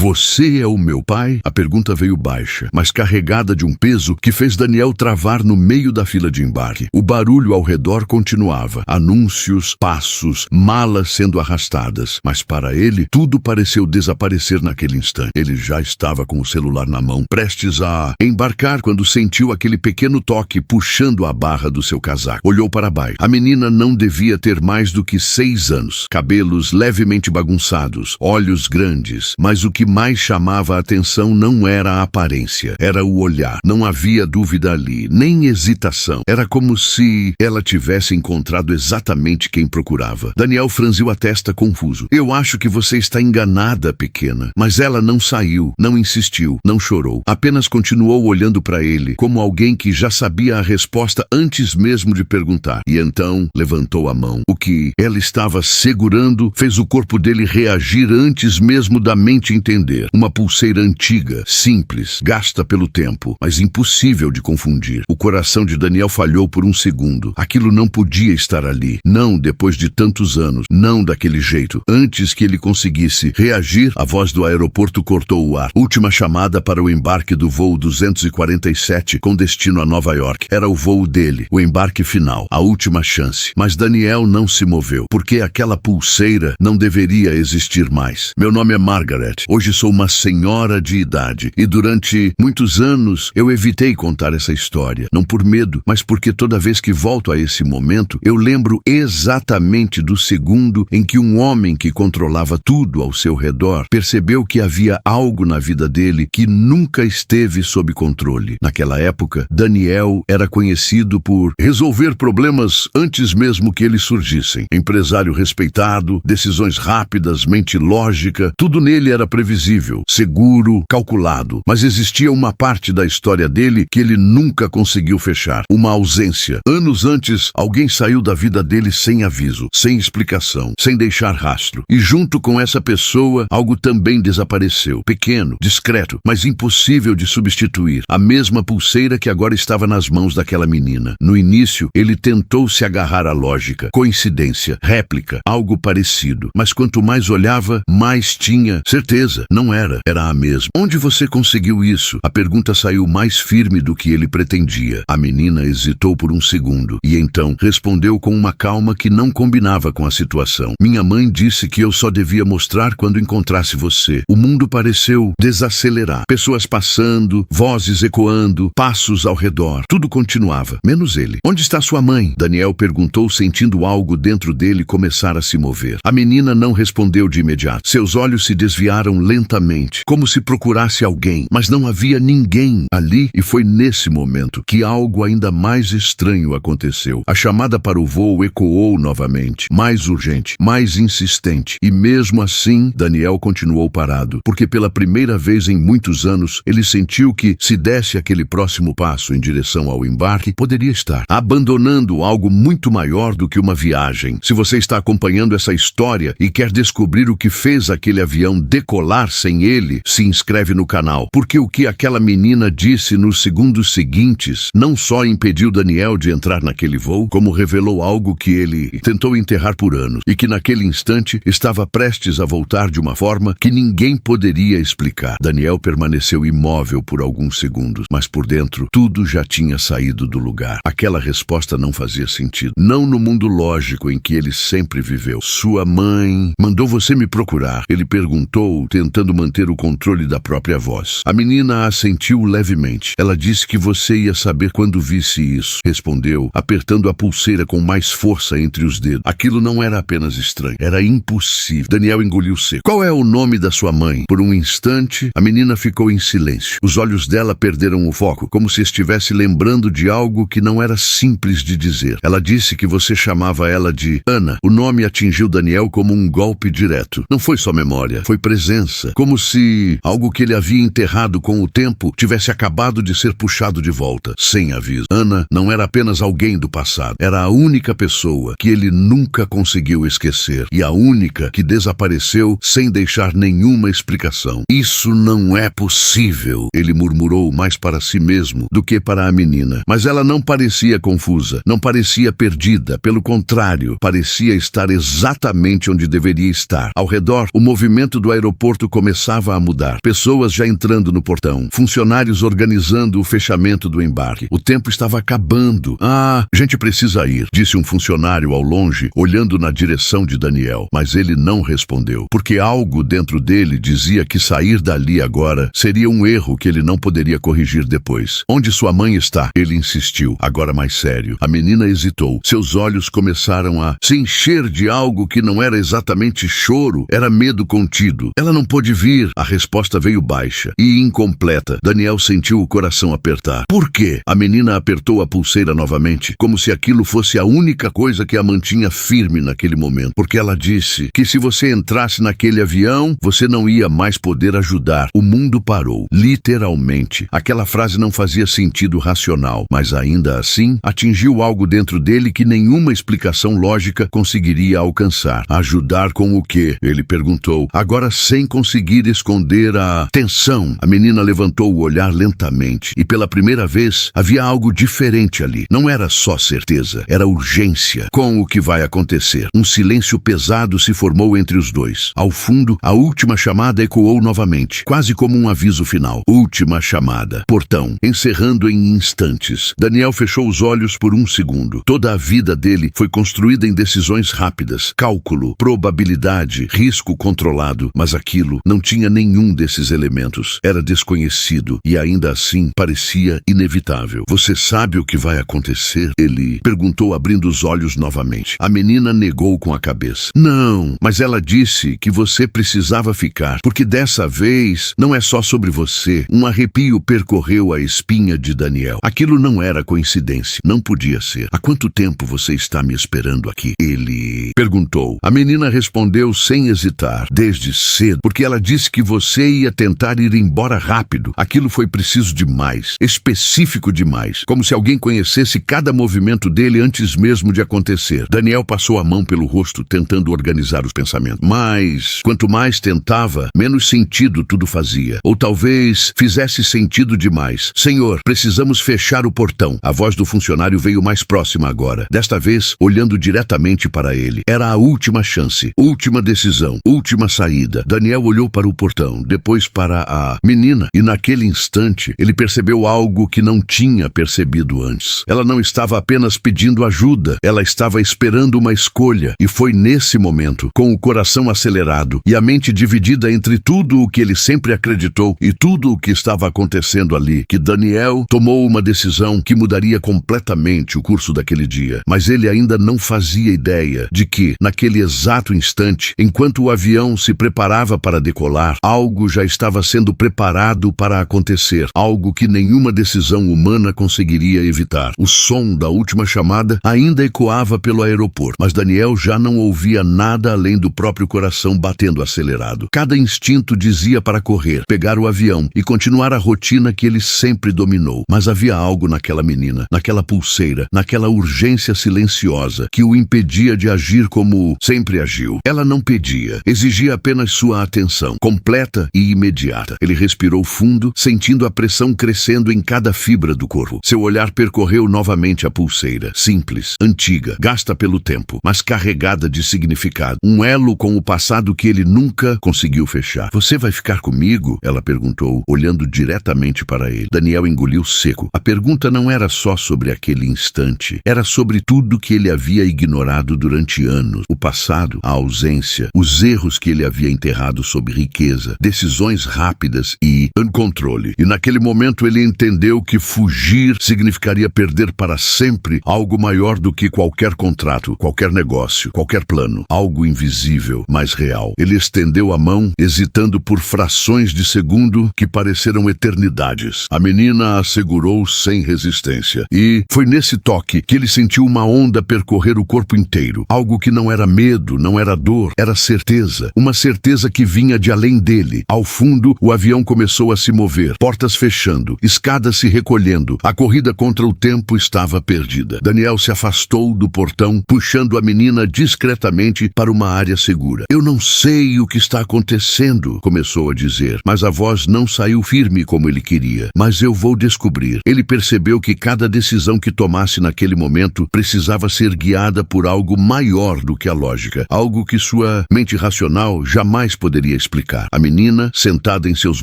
Você é o meu pai? A pergunta veio baixa, mas carregada de um peso que fez Daniel travar no meio da fila de embarque. O barulho ao redor continuava. Anúncios, passos, malas sendo arrastadas. Mas para ele, tudo pareceu desaparecer naquele instante. Ele já estava com o celular na mão, prestes a embarcar quando sentiu aquele pequeno toque puxando a barra do seu casaco. Olhou para baixo. A menina não devia ter mais do que 6 anos. Cabelos levemente bagunçados, olhos grandes. Mas o que mais chamava a atenção não era a aparência, era o olhar. Não havia dúvida ali, nem hesitação. Era como se ela tivesse encontrado exatamente quem procurava. Daniel franziu a testa confuso. Eu acho que você está enganada, pequena. Mas ela não saiu, não insistiu, não chorou. Apenas continuou olhando para ele, como alguém que já sabia a resposta antes mesmo de perguntar. E então levantou a mão. O que ela estava segurando fez o corpo dele reagir antes mesmo da mente entender. Uma pulseira antiga, simples, gasta pelo tempo, mas impossível de confundir. O coração de Daniel falhou por um segundo. Aquilo não podia estar ali. Não depois de tantos anos. Não daquele jeito. Antes que ele conseguisse reagir, a voz do aeroporto cortou o ar. Última chamada para o embarque do voo 247 com destino a Nova York. Era o voo dele, o embarque final, a última chance. Mas Daniel não se moveu, porque aquela pulseira não deveria existir mais. Meu nome é Margaret. Hoje sou uma senhora de idade e durante muitos anos eu evitei contar essa história. Não por medo, mas porque toda vez que volto a esse momento, eu lembro exatamente do segundo em que um homem que controlava tudo ao seu redor percebeu que havia algo na vida dele que nunca esteve sob controle. Naquela época, Daniel era conhecido por resolver problemas antes mesmo que eles surgissem. Empresário respeitado, decisões rápidas, mente lógica, tudo nele era previsível, seguro, calculado. Mas existia uma parte da história dele que ele nunca conseguiu fechar. Uma ausência. Anos antes, alguém saiu da vida dele sem aviso, sem explicação, sem deixar rastro. E junto com essa pessoa, algo também desapareceu. Pequeno, discreto, mas impossível de substituir. A mesma pulseira que agora estava nas mãos daquela menina. No início, ele tentou se agarrar à lógica. Coincidência, réplica, algo parecido. Mas quanto mais olhava, mais tinha certeza. Não era. Era a mesma. Onde você conseguiu isso? A pergunta saiu mais firme do que ele pretendia. A menina hesitou por um segundo e então respondeu com uma calma que não combinava com a situação. Minha mãe disse que eu só devia mostrar quando encontrasse você. O mundo pareceu desacelerar. Pessoas passando, vozes ecoando, passos ao redor. Tudo continuava, menos ele. Onde está sua mãe? Daniel perguntou, sentindo algo dentro dele começar a se mover. A menina não respondeu de imediato. Seus olhos se desviaram lentamente, como se procurasse alguém, mas não havia ninguém ali e foi nesse momento que algo ainda mais estranho aconteceu. A chamada para o voo ecoou novamente, mais urgente, mais insistente, e mesmo assim Daniel continuou parado, porque pela primeira vez em muitos anos ele sentiu que, se desse aquele próximo passo em direção ao embarque, poderia estar abandonando algo muito maior do que uma viagem. Se você está acompanhando essa história e quer descobrir o que fez aquele avião decolar sem ele, se inscreve no canal, porque o que aquela menina disse nos segundos seguintes não só impediu Daniel de entrar naquele voo, como revelou algo que ele tentou enterrar por anos e que naquele instante estava prestes a voltar de uma forma que ninguém poderia explicar. Daniel permaneceu imóvel por alguns segundos, mas por dentro tudo já tinha saído do lugar. Aquela resposta não fazia sentido. Não no mundo lógico em que ele sempre viveu. Sua mãe mandou você me procurar, ele perguntou, tentando manter o controle da própria voz. A menina assentiu levemente. Ela disse que você ia saber quando visse isso, respondeu, apertando a pulseira com mais força entre os dedos. Aquilo não era apenas estranho, era impossível. Daniel engoliu seco. Qual é o nome da sua mãe? Por um instante, a menina ficou em silêncio. Os olhos dela perderam o foco, como se estivesse lembrando de algo que não era simples de dizer. Ela disse que você chamava ela de Ana. O nome atingiu Daniel como um golpe direto. Não foi só memória, foi presença. Como se algo que ele havia enterrado com o tempo tivesse acabado de ser puxado de volta, sem aviso. Ana não era apenas alguém do passado. Era a única pessoa que ele nunca conseguiu esquecer. E a única que desapareceu sem deixar nenhuma explicação. Isso não é possível, ele murmurou mais para si mesmo do que para a menina. Mas ela não parecia confusa, não parecia perdida. Pelo contrário, parecia estar exatamente onde deveria estar. Ao redor, o movimento do aeroporto começava a mudar. Pessoas já entrando no portão, funcionários organizando o fechamento do embarque. O tempo estava acabando. "Ah, a gente precisa ir", disse um funcionário ao longe, olhando na direção de Daniel. Mas ele não respondeu, porque algo dentro dele dizia que sair dali agora seria um erro que ele não poderia corrigir depois. "Onde sua mãe está?" Ele insistiu, agora mais sério. A menina hesitou. Seus olhos começaram a se encher de algo que não era exatamente choro, era medo contido. "Ela não pôde vir." A resposta veio baixa e incompleta. Daniel sentiu o coração apertar. "Por quê?" A menina apertou a pulseira novamente, como se aquilo fosse a única coisa que a mantinha firme naquele momento. Porque ela disse que se você entrasse naquele avião, você não ia mais poder ajudar. O mundo parou. Literalmente. Aquela frase não fazia sentido racional, mas ainda assim atingiu algo dentro dele que nenhuma explicação lógica conseguiria alcançar. "Ajudar com o quê?" ele perguntou, agora sem conseguir esconder a tensão. A menina levantou o olhar lentamente e pela primeira vez havia algo diferente ali. Não era só certeza, era urgência. Com o que vai acontecer? Um silêncio pesado se formou entre os dois. Ao fundo, a última chamada ecoou novamente, quase como um aviso final. Última chamada. Portão, encerrando em instantes. Daniel fechou os olhos por um segundo. Toda a vida dele foi construída em decisões rápidas, cálculo, probabilidade, risco controlado, mas aquilo não tinha nenhum desses elementos. Era desconhecido e ainda assim parecia inevitável. "Você sabe o que vai acontecer?" ele perguntou, abrindo os olhos novamente. A menina negou com a cabeça. "Não, mas ela disse que você precisava ficar, porque dessa vez não é só sobre você." Um arrepio percorreu a espinha de Daniel. Aquilo não era coincidência, não podia ser. "Há quanto tempo você está me esperando aqui?" ele perguntou. A menina respondeu sem hesitar. "Desde cedo, porque ela disse que você ia tentar ir embora rápido. Aquilo foi preciso demais, específico demais, como se alguém conhecesse cada movimento dele antes mesmo de acontecer." Daniel passou a mão pelo rosto, tentando organizar os pensamentos. Mas, quanto mais tentava, menos sentido tudo fazia. Ou talvez fizesse sentido demais. "Senhor, precisamos fechar o portão." A voz do funcionário veio mais próxima agora, desta vez olhando diretamente para ele. Era a última chance, última decisão, última saída. Daniel olhou para o portão, depois para a menina, e naquele instante ele percebeu algo que não tinha percebido antes. Ela não estava apenas pedindo ajuda, ela estava esperando uma escolha. E foi nesse momento, com o coração acelerado e a mente dividida entre tudo o que ele sempre acreditou e tudo o que estava acontecendo ali, que Daniel tomou uma decisão que mudaria completamente o curso daquele dia. Mas ele ainda não fazia ideia de que, naquele exato instante, enquanto o avião se preparava para decolar, algo já estava sendo preparado para acontecer, algo que nenhuma decisão humana conseguiria evitar. O som da última chamada ainda ecoava pelo aeroporto, mas Daniel já não ouvia nada além do próprio coração batendo acelerado. Cada instinto dizia para correr, pegar o avião e continuar a rotina que ele sempre dominou. Mas havia algo naquela menina, naquela pulseira, naquela urgência silenciosa que o impedia de agir como sempre agiu. Ela não pedia, exigia apenas sua atenção, completa e imediata. Ele respirou fundo, sentindo a pressão crescendo em cada fibra do corpo. Seu olhar percorreu novamente a pulseira, simples, antiga, gasta pelo tempo, mas carregada de significado. Um elo com o passado que ele nunca conseguiu fechar. "Você vai ficar comigo?" ela perguntou, olhando diretamente para ele. Daniel engoliu seco. A pergunta não era só sobre aquele instante, era sobre tudo que ele havia ignorado durante anos. O passado, a ausência, os erros que ele havia enterrado sob riqueza, decisões rápidas e controle. E naquele momento ele entendeu que fugir significaria perder para sempre algo maior do que qualquer contrato, qualquer negócio, qualquer plano. Algo invisível, mas real. Ele estendeu a mão, hesitando por frações de segundo que pareceram eternidades. A menina a segurou sem resistência. E foi nesse toque que ele sentiu uma onda percorrer o corpo inteiro. Algo que não era medo, não era dor, era certeza. Uma certeza que vinha de além dele. Ao fundo, o avião começou a se mover, portas fechando, escadas se recolhendo. A corrida contra o tempo estava perdida. Daniel se afastou do portão, puxando a menina discretamente para uma área segura. "Eu não sei o que está acontecendo", começou a dizer, mas a voz não saiu firme como ele queria. "Mas eu vou descobrir." Ele percebeu que cada decisão que tomasse naquele momento precisava ser guiada por algo maior do que a lógica, algo que sua mente racional jamais poderia explicar. A menina, sentada em seus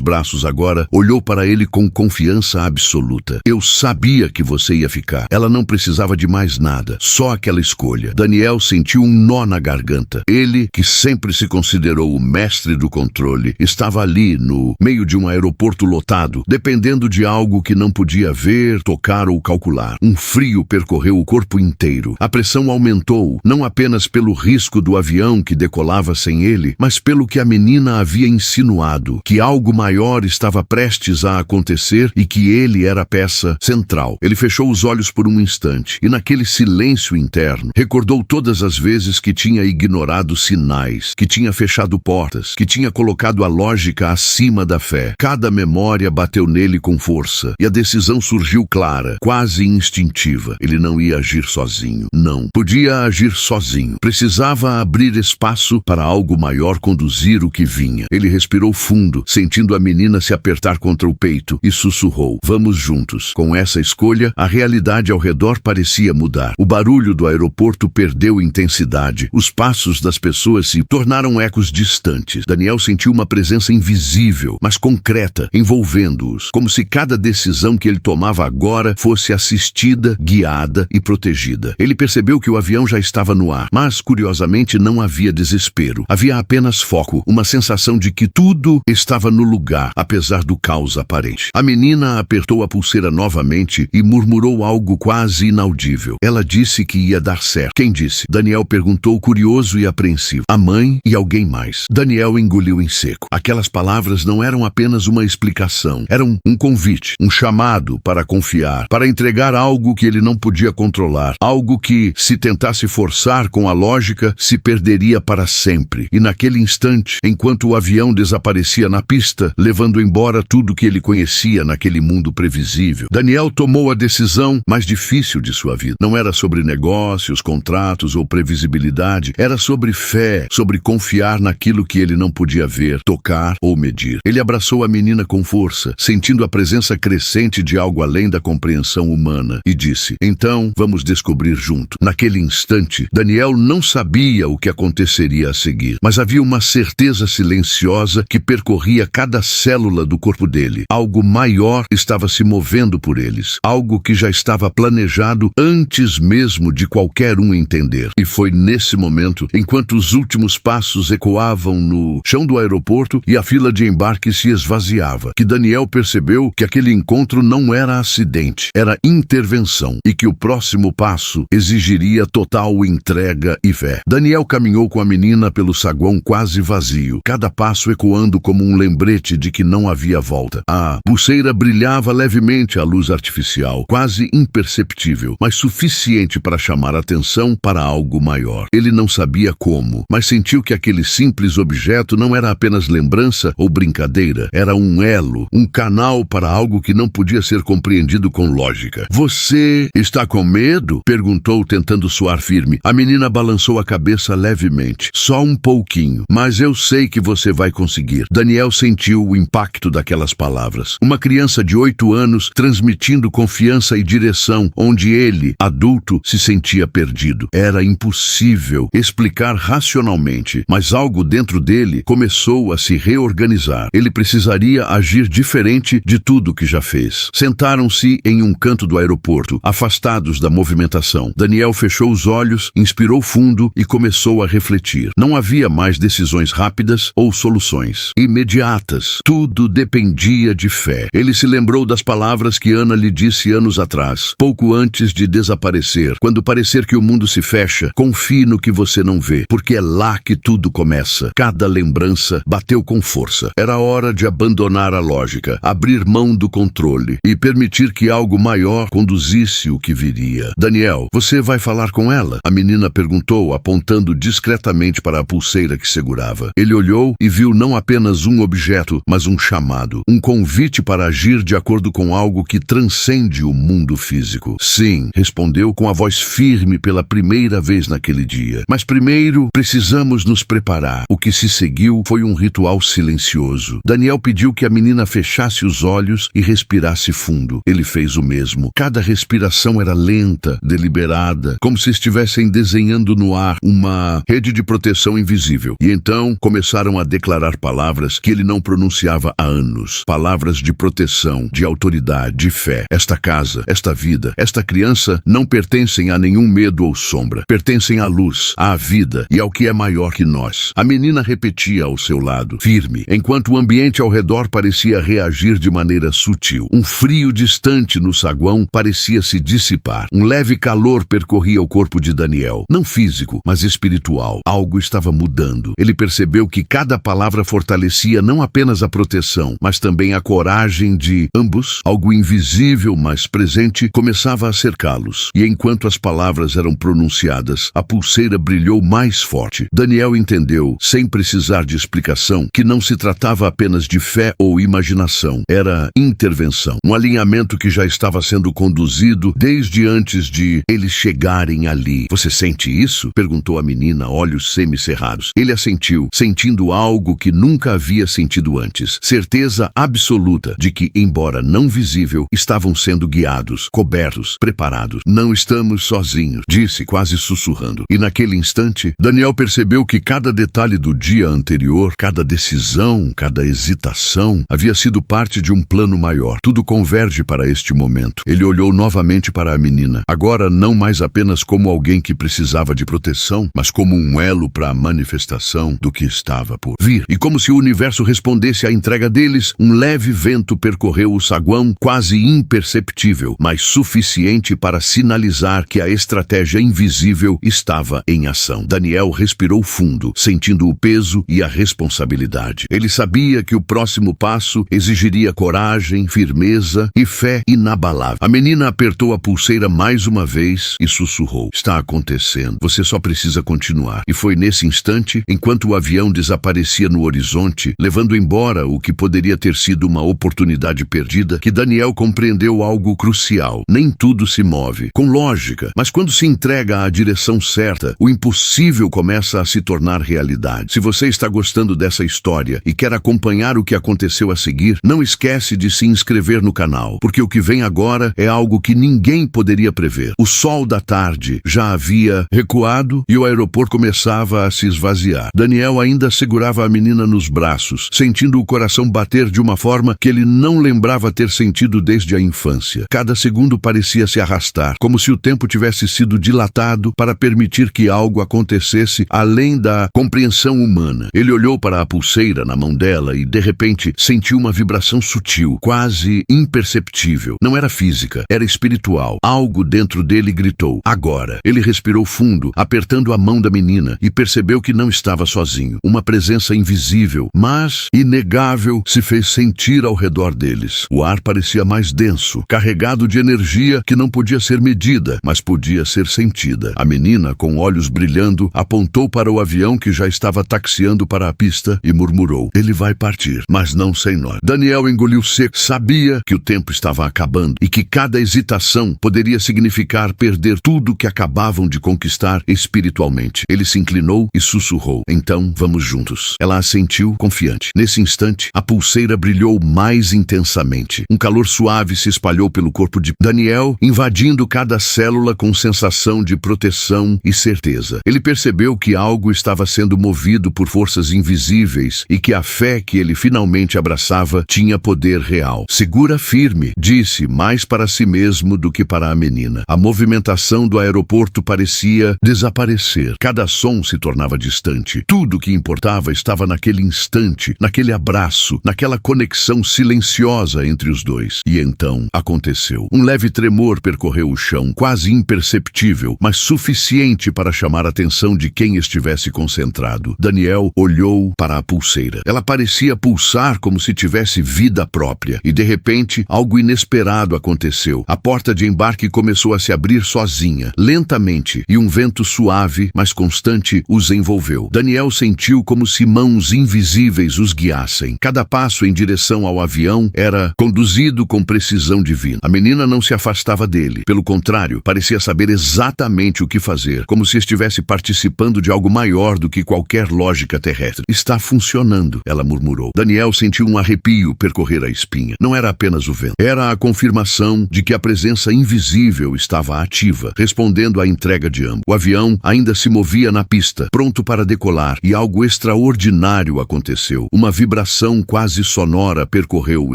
braços agora, olhou para ele com confiança absoluta. Eu sabia que você ia ficar. Ela não precisava de mais nada, só aquela escolha. Daniel sentiu um nó na garganta. Ele, que sempre se considerou o mestre do controle, estava ali no meio de um aeroporto lotado, dependendo de algo que não podia ver, tocar ou calcular. Um frio percorreu o corpo inteiro. A pressão aumentou, não apenas pelo risco do avião que decolava sem ele, mas pelo que a menina havia insinuado, que algo maior estava prestes a acontecer e que ele era a peça central. Ele fechou os olhos por um instante e, naquele silêncio interno, recordou todas as vezes que tinha ignorado sinais, que tinha fechado portas, que tinha colocado a lógica acima da fé. Cada memória bateu nele com força e a decisão surgiu clara, quase instintiva. Ele não ia agir sozinho. Não. Podia agir sozinho. Precisava abrir espaço para algo maior conduzir o que vinha. Ele respirou fundo, sentindo a menina se apertar contra o peito e sussurrou: "Vamos juntos." Com essa escolha, a realidade ao redor parecia mudar. O barulho do aeroporto perdeu intensidade. Os passos das pessoas se tornaram ecos distantes. Daniel sentiu uma presença invisível, mas concreta, envolvendo-os, como se cada decisão que ele tomava agora fosse assistida, guiada e protegida. Ele percebeu que o avião já estava no ar, mas, curiosamente, não havia desespero. Havia apenas foco, uma sensação de que tudo estava no lugar, apesar do caos aparente. A menina apertou a pulseira novamente e murmurou algo quase inaudível. Ela disse que ia dar certo. Quem disse? Daniel perguntou, curioso e apreensivo. A mãe e alguém mais. Daniel engoliu em seco. Aquelas palavras não eram apenas uma explicação. Eram um convite, um chamado para confiar, para entregar algo que ele não podia controlar, algo que, se tentasse forçar com a lógica, se perderia para sempre. E naquele instante, enquanto o avião desaparecia na pista, levando embora tudo que ele conhecia naquele mundo previsível, Daniel tomou a decisão mais difícil de sua vida. Não era sobre negócios, contratos ou previsibilidade, era sobre fé, sobre confiar naquilo que ele não podia ver, tocar ou medir. Ele abraçou a menina com força, sentindo a presença crescente de algo além da compreensão humana, e disse: "Então, vamos descobrir junto." Naquele instante, Daniel não sabia o que aconteceria a seguir, mas havia uma certeza silenciosa que percorria cada célula do corpo dele. Algo maior estava se movendo por eles, algo que já estava planejado antes mesmo de qualquer um entender. E foi nesse momento, enquanto os últimos passos ecoavam no chão do aeroporto e a fila de embarque se esvaziava, que Daniel percebeu que aquele encontro não era acidente, era intervenção, e que o próximo passo exigiria total entrega e fé. Daniel caminhou com a menina pelo saguão quase vazio, cada passo ecoando como um lembrete de que não havia volta. A pulseira brilhava levemente à luz artificial, quase imperceptível, mas suficiente para chamar atenção para algo maior. Ele não sabia como, mas sentiu que aquele simples objeto não era apenas lembrança ou brincadeira, era um elo, um canal para algo que não podia ser compreendido com lógica. "Você está com medo?" perguntou, tentando soar firme. A menina balançou a cabeça levemente. "Só um pouquinho, mas eu sei que você vai conseguir." Daniel sentiu o impacto daquelas palavras. Uma criança de 8 anos transmitindo confiança e direção, onde ele, adulto, se sentia perdido. Era impossível explicar racionalmente, mas algo dentro dele começou a se reorganizar. Ele precisaria agir diferente de tudo que já fez. Sentaram-se em um canto do aeroporto, afastados da movimentação. Daniel fechou os olhos, inspirou fundo e começou a refletir. Não havia mais decisões rápidas ou soluções imediatas. Tudo dependia de fé. Ele se lembrou das palavras que Ana lhe disse anos atrás, pouco antes de desaparecer. Quando parecer que o mundo se fecha, confie no que você não vê, porque é lá que tudo começa. Cada lembrança bateu com força. Era hora de abandonar a lógica, abrir mão do controle e permitir que algo maior conduzisse o que viria. "Daniel, você vai falar com ela?" a menina perguntou, apontando discretamente para a pulseira que segurava. Ele olhou e viu não apenas um objeto, mas um chamado, um convite para agir de acordo com algo que transcende o mundo físico. "Sim", respondeu com a voz firme pela primeira vez naquele dia. "Mas primeiro precisamos nos preparar." O que se seguiu foi um ritual silencioso. Daniel pediu que a menina fechasse os olhos e respirasse fundo. Ele fez o mesmo. Cada respiração era lenta, deliberada, como se estivessem desenhando no ar uma rede de proteção invisível. E então começaram começaram a declarar palavras que ele não pronunciava há anos. Palavras de proteção, de autoridade, de fé. Esta casa, esta vida, esta criança não pertencem a nenhum medo ou sombra. Pertencem à luz, à vida e ao que é maior que nós. A menina repetia ao seu lado, firme, enquanto o ambiente ao redor parecia reagir de maneira sutil. Um frio distante no saguão parecia se dissipar. Um leve calor percorria o corpo de Daniel. Não físico, mas espiritual. Algo estava mudando. Ele percebeu que cada palavra fortalecia não apenas a proteção, mas também a coragem de ambos. Algo invisível, mas presente, começava a cercá-los. E enquanto as palavras eram pronunciadas, a pulseira brilhou mais forte. Daniel entendeu, sem precisar de explicação, que não se tratava apenas de fé ou imaginação. Era intervenção. Um alinhamento que já estava sendo conduzido desde antes de eles chegarem ali. Você sente isso? Perguntou a menina, olhos semicerrados. Ele assentiu, sentindo algo que nunca havia sentido antes. Certeza absoluta de que, embora não visível, estavam sendo guiados, cobertos, preparados. Não estamos sozinhos, disse, quase sussurrando. E naquele instante, Daniel percebeu que cada detalhe do dia anterior, cada decisão, cada hesitação, havia sido parte de um plano maior. Tudo converge para este momento. Ele olhou novamente para a menina, agora não mais apenas como alguém que precisava de proteção, mas como um elo para a manifestação do que estava por vir. E como se o universo respondesse à entrega deles, um leve vento percorreu o saguão, quase imperceptível, mas suficiente para sinalizar que a estratégia invisível estava em ação. Daniel respirou fundo, sentindo o peso e a responsabilidade. Ele sabia que o próximo passo exigiria coragem, firmeza e fé inabalável. A menina apertou a pulseira mais uma vez e sussurrou: "Está acontecendo. Você só precisa continuar." E foi nesse instante, enquanto o avião desaparecia no horizonte, levando embora o que poderia ter sido uma oportunidade perdida, que Daniel compreendeu algo crucial. Nem tudo se move com lógica, mas quando se entrega à direção certa, o impossível começa a se tornar realidade. Se você está gostando dessa história e quer acompanhar o que aconteceu a seguir, não esquece de se inscrever no canal, porque o que vem agora é algo que ninguém poderia prever. O sol da tarde já havia recuado e o aeroporto começava a se esvaziar. Daniel ainda segurava a menina nos braços, sentindo o coração bater de uma forma que ele não lembrava ter sentido desde a infância. Cada segundo parecia se arrastar, como se o tempo tivesse sido dilatado para permitir que algo acontecesse além da compreensão humana. Ele olhou para a pulseira na mão dela e, de repente, sentiu uma vibração sutil, quase imperceptível. Não era física, era espiritual. Algo dentro dele gritou: "Agora!" Ele respirou fundo, apertando a mão da menina, e percebeu que não estava sozinho. Uma presença invisível, mas inegável, se fez sentir ao redor deles. O ar parecia mais denso, carregado de energia que não podia ser medida, mas podia ser sentida. A menina, com olhos brilhando, apontou para o avião que já estava taxiando para a pista e murmurou: "Ele vai partir, mas não sem nós." Daniel engoliu seco. Sabia que o tempo estava acabando e que cada hesitação poderia significar perder tudo que acabavam de conquistar espiritualmente. Ele se inclinou e sussurrou: "Então, vamos juntos." Ela assentiu, confiante. Nesse instante, a pulseira brilhou mais intensamente. Um calor suave se espalhou pelo corpo de Daniel, invadindo cada célula com sensação de proteção e certeza. Ele percebeu que algo estava sendo movido por forças invisíveis e que a fé que ele finalmente abraçava tinha poder real. "Segura firme", disse, mais para si mesmo do que para a menina. A movimentação do aeroporto parecia desaparecer. Cada som se tornava distante. Tudo o que importava estava naquele instante, naquele abraço, naquela conexão silenciosa entre os dois. E então aconteceu. Um leve tremor percorreu o chão, quase imperceptível, mas suficiente para chamar a atenção de quem estivesse concentrado. Daniel olhou para a pulseira. Ela parecia pulsar como se tivesse vida própria. E de repente, algo inesperado aconteceu. A porta de embarque começou a se abrir sozinha, lentamente, e um vento suave, mas constante, os envolveu. Daniel sentiu como se mãos invisíveis os guiassem. Cada passo em direção ao avião era conduzido com precisão divina. A menina não se afastava dele. Pelo contrário, parecia saber exatamente o que fazer, como se estivesse participando de algo maior do que qualquer lógica terrestre. "Está funcionando", ela murmurou. Daniel sentiu um arrepio percorrer a espinha. Não era apenas o vento. Era a confirmação de que a presença invisível estava ativa, respondendo à entrega de ambos. O avião ainda se movia na pista, pronto para decolar, e algo extraordinário extraordinário aconteceu. Uma vibração quase sonora percorreu o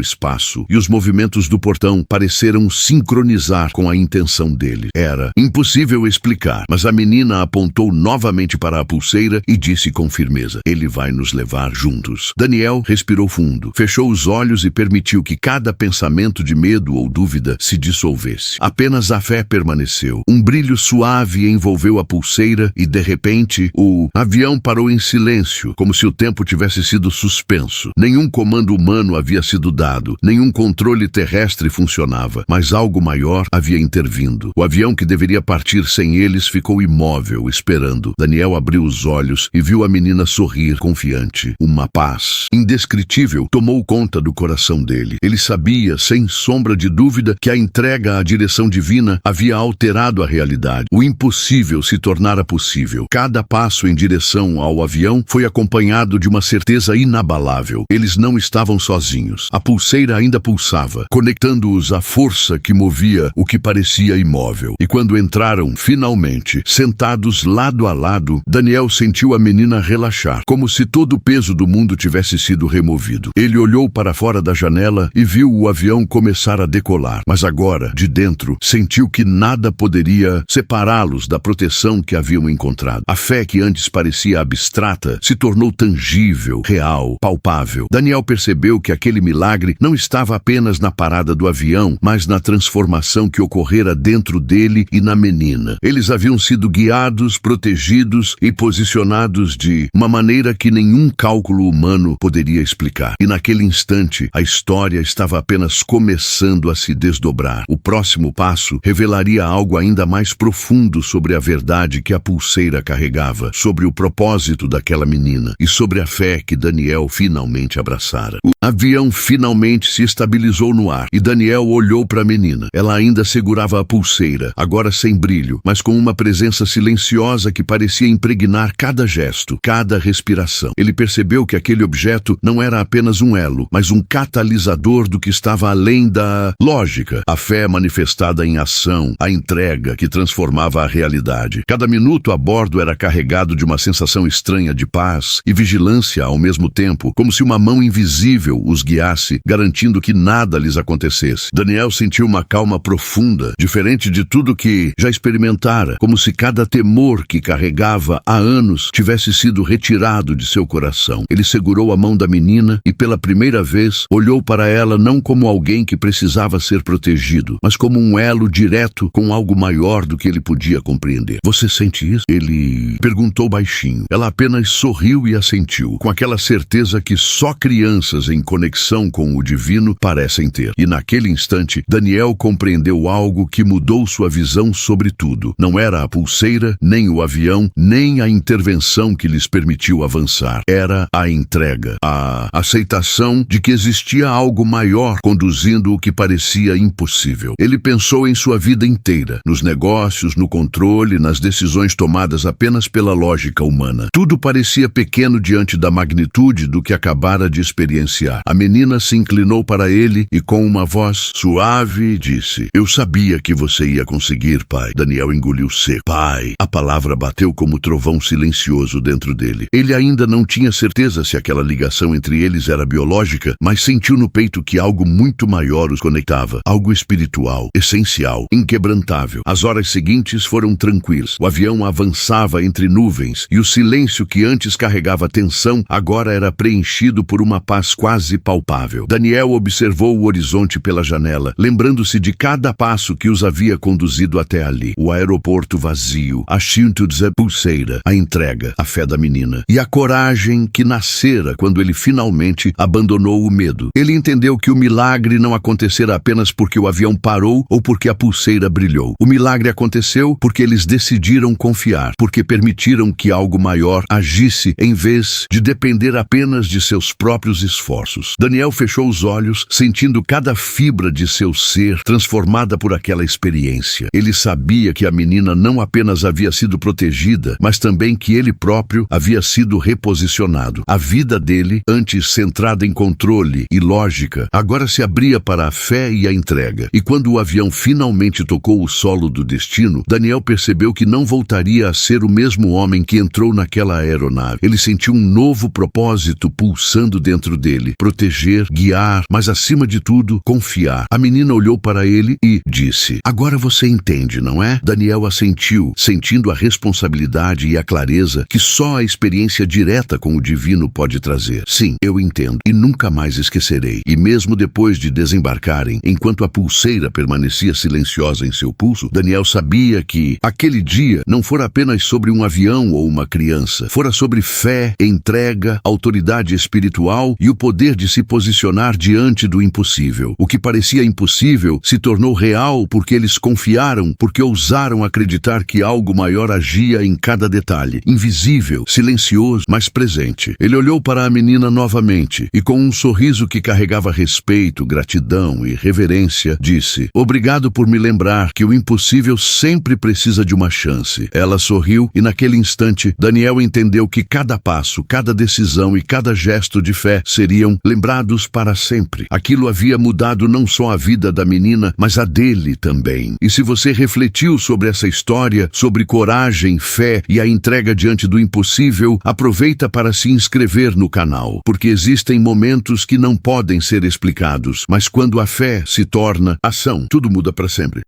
espaço, e os movimentos do portão pareceram sincronizar com a intenção dele. Era impossível explicar, mas a menina apontou novamente para a pulseira e disse com firmeza: ele vai nos levar juntos. Daniel respirou fundo, fechou os olhos e permitiu que cada pensamento de medo ou dúvida se dissolvesse. Apenas a fé permaneceu. Um brilho suave envolveu a pulseira e, de repente, o avião parou em silêncio, como se o tempo tivesse sido suspenso. Nenhum comando humano havia sido dado, nenhum controle terrestre funcionava, mas algo maior havia intervindo. O avião que deveria partir sem eles ficou imóvel, esperando. Daniel abriu os olhos e viu a menina sorrir, confiante. Uma paz indescritível tomou conta do coração dele. Ele sabia, sem sombra de dúvida, que a entrega à direção divina havia alterado a realidade. O impossível se tornara possível. Cada passo em direção ao avião foi acompanhado de uma certeza inabalável. Eles não estavam sozinhos. A pulseira ainda pulsava, conectando-os à força que movia o que parecia imóvel. E quando entraram, finalmente, sentados lado a lado, Daniel sentiu a menina relaxar, como se todo o peso do mundo tivesse sido removido. Ele olhou para fora da janela e viu o avião começar a decolar, mas agora, de dentro, sentiu que nada poderia separá-los da proteção que haviam encontrado. A fé que antes parecia abstrata se tornou tangível, real, palpável. Daniel percebeu que aquele milagre não estava apenas na parada do avião, mas na transformação que ocorrera dentro dele e na menina. Eles haviam sido guiados, protegidos e posicionados de uma maneira que nenhum cálculo humano poderia explicar. E naquele instante, a história estava apenas começando a se desdobrar. O próximo passo revelaria algo ainda mais profundo sobre a verdade que a pulseira carregava, sobre o propósito daquela menina e sobre a fé que Daniel finalmente abraçara. O avião finalmente se estabilizou no ar e Daniel olhou para a menina. Ela ainda segurava a pulseira, agora sem brilho, mas com uma presença silenciosa que parecia impregnar cada gesto, cada respiração. Ele percebeu que aquele objeto não era apenas um elo, mas um catalisador do que estava além da lógica. A fé manifestada em ação, a entrega que transformava a realidade. Cada minuto a bordo era carregado de uma sensação estranha de paz e vigilância ao mesmo tempo, como se uma mão invisível os guiasse, garantindo que nada lhes acontecesse. Daniel sentiu uma calma profunda, diferente de tudo que já experimentara, como se cada temor que carregava há anos tivesse sido retirado de seu coração. Ele segurou a mão da menina e, pela primeira vez, olhou para ela não como alguém que precisava ser protegido, mas como um elo direto com algo maior do que ele podia compreender. Você sente isso? Ele perguntou baixinho. Ela apenas sorriu e assentiu, com aquela certeza que só crianças em conexão com o divino parecem ter. E naquele instante, Daniel compreendeu algo que mudou sua visão sobre tudo. Não era a pulseira, nem o avião, nem a intervenção que lhes permitiu avançar. Era a entrega, a aceitação de que existia algo maior conduzindo o que parecia impossível. Ele pensou em sua vida inteira, nos negócios, no controle, nas decisões tomadas apenas pela lógica humana. Tudo parecia pequeno diante da magnitude do que acabara de experienciar. A menina se inclinou para ele e, com uma voz suave, disse: "Eu sabia que você ia conseguir, pai." Daniel engoliu seco. Pai. A palavra bateu como trovão silencioso dentro dele. Ele ainda não tinha certeza se aquela ligação entre eles era biológica, mas sentiu no peito que algo muito maior os conectava. Algo espiritual, essencial, inquebrantável. As horas seguintes foram tranquilas. O avião avançava entre nuvens e o silêncio que antes carregava tensão agora era preenchido por uma paz quase palpável. Daniel observou o horizonte pela janela, lembrando-se de cada passo que os havia conduzido até ali. O aeroporto vazio, a pulseira, a entrega, a fé da menina e a coragem que nascera quando ele finalmente abandonou o medo. Ele entendeu que o milagre não acontecera apenas porque o avião parou ou porque a pulseira brilhou. O milagre aconteceu porque eles decidiram confiar, porque permitiram que algo maior agisse em vez de depender apenas de seus próprios esforços. Daniel fechou os olhos, sentindo cada fibra de seu ser transformada por aquela experiência. Ele sabia que a menina não apenas havia sido protegida, mas também que ele próprio havia sido reposicionado. A vida dele, antes centrada em controle e lógica, agora se abria para a fé e a entrega. E quando o avião finalmente tocou o solo do destino, Daniel percebeu que não voltaria a ser o mesmo homem que entrou naquela aeronave. ele sentiu um novo propósito pulsando dentro dele: proteger, guiar, mas acima de tudo, confiar. A menina olhou para ele e disse: "Agora você entende, não é?" Daniel assentiu, sentindo a responsabilidade e a clareza que só a experiência direta com o divino pode trazer. "Sim, eu entendo, e nunca mais esquecerei." E mesmo depois de desembarcarem, enquanto a pulseira permanecia silenciosa em seu pulso, Daniel sabia que aquele dia não fora apenas sobre um avião ou uma criança. Fora sobre fé, entrega, autoridade espiritual e o poder de se posicionar diante do impossível. O que parecia impossível se tornou real porque eles confiaram, porque ousaram acreditar que algo maior agia em cada detalhe, invisível, silencioso, mas presente. Ele olhou para a menina novamente e, com um sorriso que carregava respeito, gratidão e reverência, disse: "Obrigado por me lembrar que o impossível sempre precisa de uma chance." Ela sorriu e, naquele instante, Daniel entendeu que cada passo, cada decisão e cada gesto de fé seriam lembrados para sempre. Aquilo havia mudado não só a vida da menina, mas a dele também. E se você refletiu sobre essa história, sobre coragem, fé e a entrega diante do impossível, aproveita para se inscrever no canal, porque existem momentos que não podem ser explicados, mas quando a fé se torna ação, tudo muda para sempre.